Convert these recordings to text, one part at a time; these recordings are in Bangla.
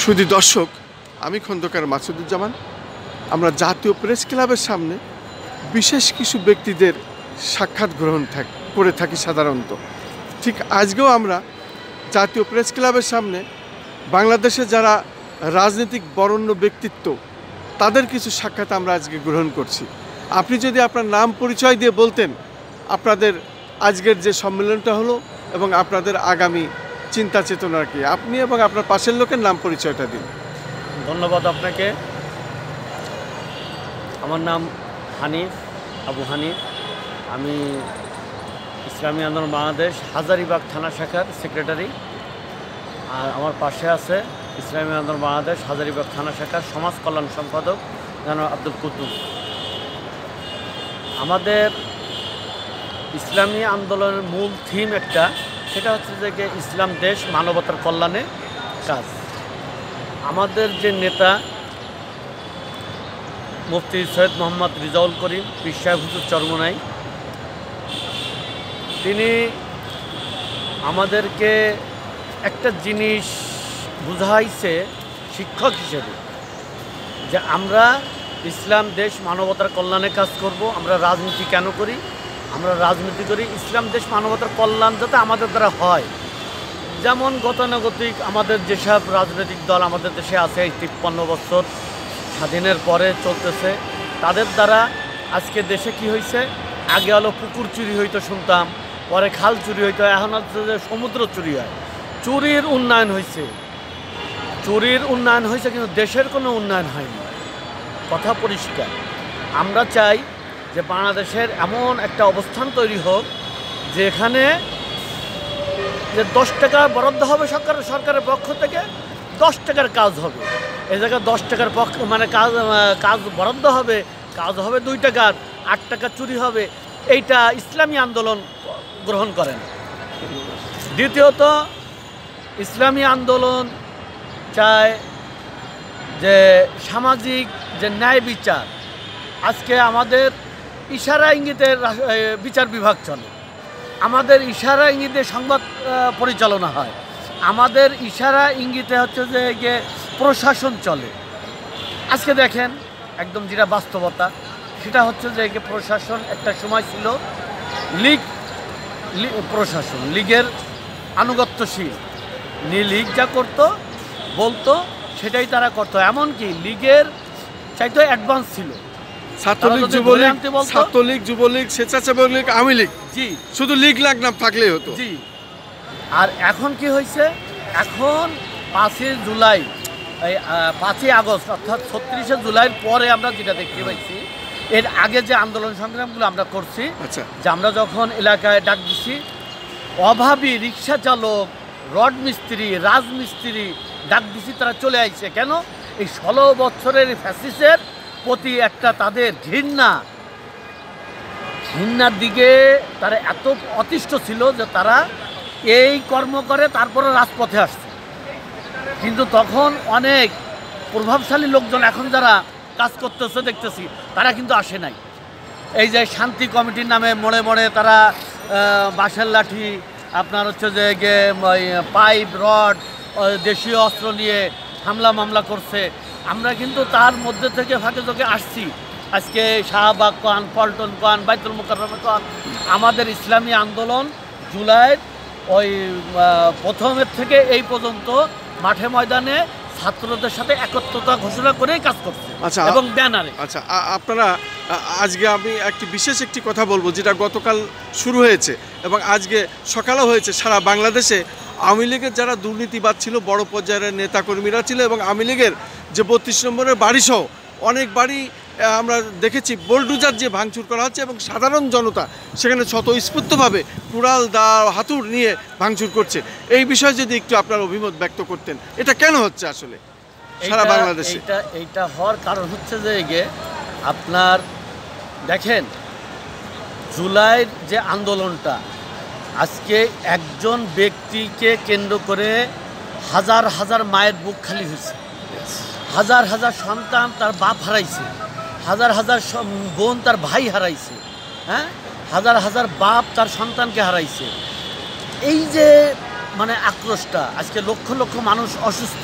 শুধু দর্শক, আমি খন্দকার মাসুদুজ্জামান। আমরা জাতীয় প্রেস ক্লাবের সামনে বিশেষ কিছু ব্যক্তিদের সাক্ষাৎ গ্রহণ করে থাকি সাধারণত। ঠিক আজকেও আমরা জাতীয় প্রেস ক্লাবের সামনে বাংলাদেশে যারা রাজনৈতিক বরেণ্য ব্যক্তিত্ব তাদের কিছু সাক্ষাৎ আমরা আজকে গ্রহণ করছি। আপনি যদি আপনার নাম পরিচয় দিয়ে বলতেন আপনাদের আজকের যে সম্মেলনটা হলো এবং আপনাদের আগামী চিন্তা চেতনা কি, আপনি এবং আপনার পাশের লোকের নাম পরিচয়টা দিন। ধন্যবাদ আপনাকে। আমার নাম হানিফ, আবু হানিফ। আমি ইসলামী আন্দোলন বাংলাদেশ হাজারীবাগ থানা শাখার সেক্রেটারি। আর আমার পাশে আছে ইসলামী আন্দোলন বাংলাদেশ হাজারীবাগ থানা শাখার সমাজ কল্যাণ সম্পাদক জনাব আব্দুল কুদ্দুস। আমাদের ইসলামী আন্দোলনের মূল থিম একটা, সেটা হচ্ছে যে ইসলাম দেশ মানবতার কল্যাণে কাজ। আমাদের যে নেতা মুফতি সৈয়দ মোহাম্মদ রিজাউল করিম পীর সাহেব হুজুর চরমোনাই, তিনি আমাদেরকে একটা জিনিস বুঝাইছে শিক্ষক হিসেবে, যে আমরা ইসলাম দেশ মানবতার কল্যাণে কাজ করব। আমরা রাজনীতি কেন করি? আমরা রাজনীতি করি ইসলাম দেশ মানবতার কল্যাণ যাতে আমাদের দ্বারা হয়। যেমন গতানুগতিক আমাদের যেসব রাজনৈতিক দল আমাদের দেশে আছে, এই 53 বছর স্বাধীনের পরে চলতেছে, তাদের দ্বারা আজকে দেশে কি হয়েছে? আগে হলো পুকুর চুরি হইতো শুনতাম, পরে খাল চুরি হইতো, এখন হচ্ছে যে সমুদ্র চুরি হয়। চুরির উন্নয়ন হয়েছে, কিন্তু দেশের কোনো উন্নয়ন হয়নি। কথা পরিষ্কার। আমরা চাই যে বাংলাদেশের এমন একটা অবস্থান তৈরি হোক যেখানে যে 10 টাকা বরাদ্দ হবে সরকারের পক্ষ থেকে, 10 টাকার কাজ হবে। এই জায়গায় 10 টাকার পক্ষ মানে কাজ বরাদ্দ হবে, কাজ হবে 2 টাকার, 8 টাকা চুরি হবে। এইটা ইসলামী আন্দোলন গ্রহণ করেন। দ্বিতীয়ত, ইসলামী আন্দোলন চায় যে সামাজিক যে ন্যায় বিচার। আজকে আমাদের ইশারা ইঙ্গিতের বিচার বিভাগ চলে, আমাদের ইশারা ইঙ্গিতে সংবাদ পরিচালনা হয়, আমাদের ইশারা ইঙ্গিতে হচ্ছে যে প্রশাসন চলে। আজকে দেখেন একদম যেটা বাস্তবতা, সেটা হচ্ছে যে প্রশাসন একটা সময় ছিল প্রশাসন লীগের আনুগত্যশীল। লীগ যা করতো বলতো সেটাই তারা করতো, এমনকি লীগের চাইতে অ্যাডভান্স ছিল। ছাত্রলীগ, যুবলীগ, স্বেচ্ছাসেবক লীগ, আওয়ামী লীগ, জি, শুধু লীগ লাগ নাম থাকলেই হতো, জি। আর এখন কি হয়েছে? এখন 5 জুলাই, এই 5 আগস্ট অর্থাৎ 36 জুলাইয়ের পরে আমরা যেটা দেখতে পাইছি, এর আগে যে আন্দোলন সংগ্রামগুলো আমরা করছি, যে আমরা যখন এলাকায় ডাক দিছি, অভাবী রিক্সা চালক, রড মিস্ত্রি, রাজমিস্ত্রি ডাক দিছি, তারা চলে আসছে। কেন? এই 16 বছরের ফ্যাসিস্টের প্রতি একটা তাদের ঘৃণার দিকে তারা এত অতিষ্ঠ ছিল যে তারা এই কর্ম করে তারপরে রাজপথে আসছে। কিন্তু তখন অনেক প্রভাবশালী লোকজন এখন যারা কাজ করতেছে দেখতেছি, তারা কিন্তু আসে নাই। এই যে শান্তি কমিটির নামে মোড়ে মোড়ে তারা বাঁশের লাঠি, আপনার হচ্ছে যে পাইপ, রড, দেশীয় অস্ত্র নিয়ে হামলা মামলা করছে। আমরা কিন্তু তার মধ্যে থেকে ফাঁকে চোখে আসছি। আজকে শাহবাগ কন, পল্টন কন, বাইতুল মুকাররম কন, আমাদের ইসলামী আন্দোলন জুলাইয়ের প্রথমের থেকে এই পর্যন্ত মাঠে ময়দানে ছাত্রদের সাথে একত্রতা ঘোষণা করেই কাজ করছে, এবং ব্যানারে। আচ্ছা, আপনারা আজকে আমি বিশেষ একটি কথা বলবো, যেটা গতকাল শুরু হয়েছে এবং আজকে সকালেও হয়েছে। সারা বাংলাদেশে আওয়ামী লীগের যারা দুর্নীতিবাদ ছিল, বড় পর্যায়ের নেতাকর্মীরা ছিল, এবং আওয়ামী লীগের যে 32 নম্বরের বাড়িসহ অনেক বাড়ি আমরা দেখেছি বোলডুজার যে ভাঙচুর করা হচ্ছে, এবং সাধারণ জনতা সেখানে স্বতঃস্ফূর্তভাবে কুড়াল, দা, হাতুড় নিয়ে ভাঙচুর করছে। এই বিষয়ে যদি একটু আপনার অভিমত ব্যক্ত করতেন, এটা কেন হচ্ছে আসলে সারা বাংলাদেশে? এইটা হওয়ার কারণ হচ্ছে যে আপনার দেখেন, জুলাইয়ের যে আন্দোলনটা, আজকে একজন ব্যক্তিকে কেন্দ্র করে হাজার হাজার মায়ের বুক খালি হয়েছে, হাজার হাজার সন্তান তার বাপ হারাইছে, হাজার হাজার বোন তার ভাই হারাইছে, হ্যাঁ, হাজার হাজার বাপ তার সন্তানকে হারাইছে। এই যে মানে আক্রোশটা, আজকে লক্ষ লক্ষ মানুষ অসুস্থ,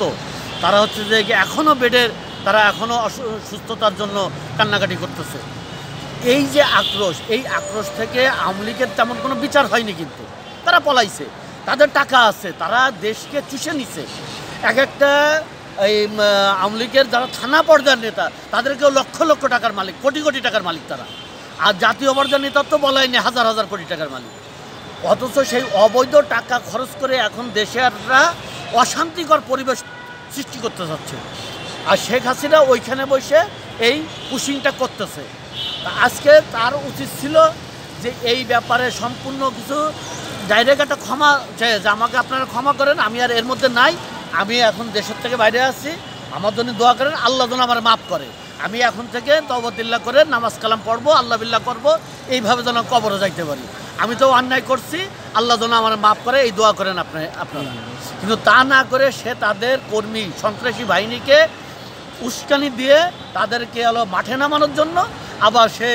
তারা হচ্ছে যে এখনও বেডের, তারা এখনও সুস্থতার জন্য কান্নাকাটি করতেছে। এই যে আক্রোশ, এই আক্রোশ থেকে আওয়ামী লীগের তেমন কোনো বিচার হয়নি, কিন্তু তারা পলাইছে, তাদের টাকা আছে, তারা দেশকে চুষে নিছে। এক একটা এই আওয়ামী লীগের যারা থানা পর্যায়ের নেতা, তাদেরকেও লক্ষ লক্ষ টাকার মালিক, কোটি কোটি টাকার মালিক তারা। আর জাতীয় পর্যায়ের নেতা তো বলাইনি, হাজার হাজার কোটি টাকার মালিক। অথচ সেই অবৈধ টাকা খরচ করে এখন দেশেররা অশান্তিকর পরিবেশ সৃষ্টি করতে চাচ্ছে। আর শেখ হাসিনা ওইখানে বসে এই পুশিংটা করতেছে। আজকে তার উচিত ছিল যে এই ব্যাপারে সম্পূর্ণ কিছু ডাইরেক্ট একটা ক্ষমা চাই, যে আমাকে আপনারা ক্ষমা করেন, আমি আর এর মধ্যে নাই, আমি এখন দেশের থেকে বাইরে আছি, আমার জন্য দোয়া করেন, আল্লাহ যেন আমার মাফ করে, আমি এখন থেকে তওবাতিল্লাহ করে নামাজ কালাম পড়বো, আল্লাহ বিল্লাহ করবো, এইভাবে যেন কবরে যাইতে পারি। আমি তো অন্যায় করছি, আল্লাহ যেন আমার মাফ করে, এই দোয়া করেন আপনারা। কিন্তু তা না করে সে তাদের কর্মী সন্ত্রাসী বাহিনীকে উস্কানি দিয়ে তাদেরকে মাঠে নামানোর জন্য, আবার সে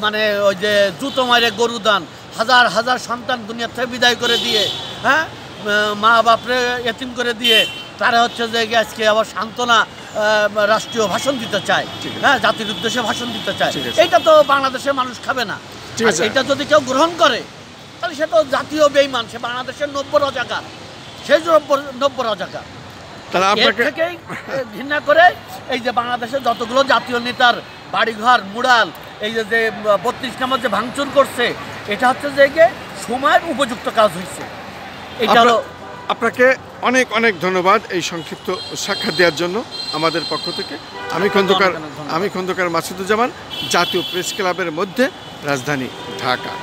মানে ওই যে জুতো মারে গরু দান, হাজার হাজার সন্তান দুনিয়ার থেকে বিদায় করে দিয়ে, হ্যাঁ, মা বাপরে এতিম করে দিয়ে তারা হচ্ছে যে আজকে আবার সান্ত্বনা রাষ্ট্রীয় ভাষণ দিতে চায়, হ্যাঁ, জাতির উদ্দেশ্যে ভাষণ দিতে চায়। এইটা তো বাংলাদেশের মানুষ খাবে না। এটা যদি কেউ গ্রহণ করে তাহলে সে তো জাতীয় বেঈমান, সে বাংলাদেশের নব্য রাজাকার, সেই নব্য রাজাকার। থেকেই ঘৃণা করে এই যে বাংলাদেশের যতগুলো জাতীয় নেতার বাড়িঘর মুড়াল, এই যে 32 নম্বর যে ভাঙচুর করছে, এটা হচ্ছে যে সময়ের উপযুক্ত কাজ হয়েছে। এটা হলো। আপনাকে অনেক অনেক ধন্যবাদ এই সংক্ষিপ্ত সাক্ষাৎ দেওয়ার জন্য আমাদের পক্ষ থেকে। আমি খন্দকার মাসুদুজ্জামান, জাতীয় প্রেস ক্লাবের মধ্যে, রাজধানী ঢাকা।